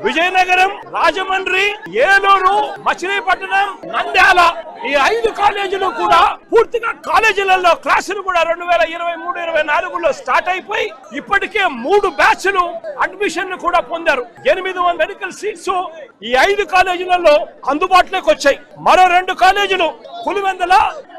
విజయనగరం, రాజమండ్రి, ఏలూరు, మచిలీపట్నం, నంద్యాల ఈ 5 కాలేజీలు కూడా పూర్తిగా కాలేజీలలో క్లాసులు కూడా 2023-24లో స్టార్ట్ అయిపోయి ఇప్పటికే 3 బ్యాచ్లు అడ్మిషన్ కూడా పొందారు. 800 మెడికల్ సీట్స్ ఈ 5 కాలేజీలలో అందుబాటులోకి వచ్చాయి. మరో 2 కాలేజీలు పులివెందుల,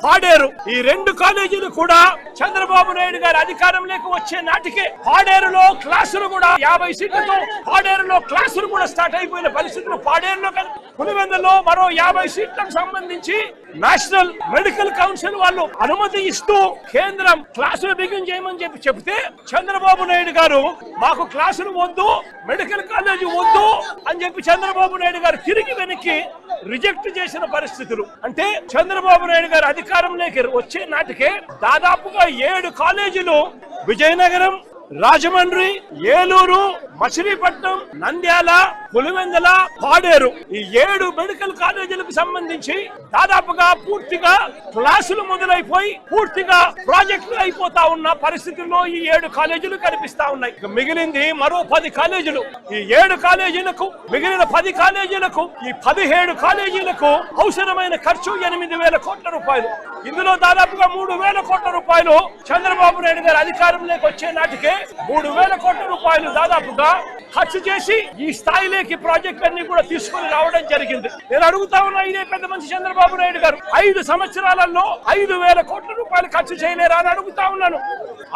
పాడేరు ఈ 2 కాలేజీలు కూడా చంద్రబాబు నాయుడు గారి అధికారంలోకి వచ్చే నాటికే పాడేరులో క్లాసులు కూడా 50 సీట్లతో పాడేరులో క్లాసులు కూడా స్టార్ట్ అయిపోయిన పరిస్థితులు. పాడేరులో పులివెందులో మరో 50 సీట్లకు సంబంధించి నేషనల్ మెడికల్ కౌన్సిల్ వాళ్ళు అనుమతి ఇస్తూ కేంద్రం క్లాసులు బిగిన్ చేయమని చెప్తే చంద్రబాబు నాయుడు గారు మాకు క్లాసులు వద్దు, మెడికల్ కాలేజీ వద్దు అని చెప్పి చంద్రబాబు నాయుడు గారు తిరిగి వెనక్కి రిజెక్ట్ చేసిన పరిస్థితులు. అంటే చంద్రబాబు నాయుడు గారు అధికారంలోకి వచ్చే నాటికే దాదాపుగా 7 కాలేజీలు విజయనగరం, రాజమండ్రి, ఏలూరు, మచిలీపట్నం, నంద్యాల, పులివెందుల, పాడేరు ఈ 7 మెడికల్ కాలేజీలకు సంబంధించి దాదాపుగా పూర్తిగా క్లాసులు మొదలైపోయి పూర్తిగా ప్రాజెక్టులు అయిపోతా ఉన్న పరిస్థితుల్లో ఈ 7 కాలేజీలు కనిపిస్తా ఉన్నాయి. మిగిలింది మరో 10 కాలేజీలు. ఈ 7 కాలేజీలకు మిగిలిన 10 కాలేజీలకు ఈ 17 కాలేజీలకు అవసరమైన ఖర్చు 8,000 కోట్ల రూపాయలు. ఇందులో దాదాపుగా 3,000 కోట్ల రూపాయలు చంద్రబాబు నాయుడు గారు అధికారంలోకి వచ్చే నాటికే 3,000 కోట్ల రూపాయలు దాదాపుగా ఖర్చు చేసి ఈ స్థాయిలోకి ప్రాజెక్టులన్నీ కూడా తీసుకుని రావడం జరిగింది. నేను అడుగుతా ఉన్నా, ఇదే పెద్ద మనిషి చంద్రబాబు నాయుడు గారు 5 సంవత్సరాలలో 5,000 కోట్ల రూపాయలు ఖర్చు చేయలేరా అని అడుగుతా ఉన్నాను.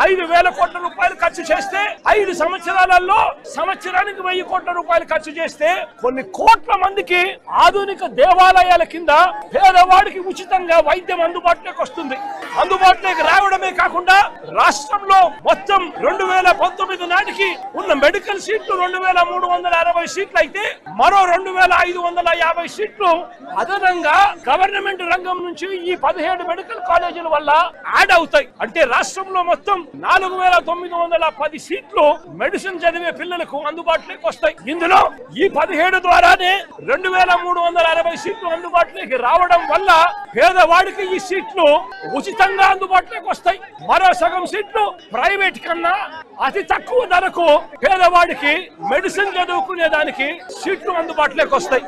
5,000 కోట్ల రూపాయలు ఖర్చు చేస్తే 5 సంవత్సరాలలో సంవత్సరానికి 1,000 కోట్ల రూపాయలు ఖర్చు చేస్తే కొన్ని కోట్ల మందికి ఆధునిక దేవాలయాల కింద పేదవాడికి ఉచితంగా వైద్యం అందుబాటులోకి వస్తుంది. అందుబాటులోకి రావడమే కాకుండా రాష్ట్రంలో మొత్తం 2019 నాటికి ఉన్న మెడికల్ సీట్లు 2,360 సీట్లు అయితే మరో 2,550 సీట్లు అదనంగా గవర్నమెంట్ రంగం నుంచి ఈ 17 మెడికల్ కాలేజీల వల్ల యాడ్ అవుతాయి. అంటే రాష్ట్రంలో మొత్తం 4,910 సీట్లు మెడిసిన్ చదివే పిల్లలకు అందుబాటులోకి వస్తాయి. ఇందులో ఈ 17 ద్వారానే 2,360 సీట్లు అందుబాటులోకి రావడం వల్ల పేదవాడికి ఈ సీట్లు ఉచితంగా అందుబాటులోకి వస్తాయి. మరో సగం సీట్లు ప్రైవేట్ కన్నా అతి తక్కువ ధరకు పేదవాడికి మెడిసిన్ చదువుకునే దానికి సీట్లు అందుబాటులోకి వస్తాయి.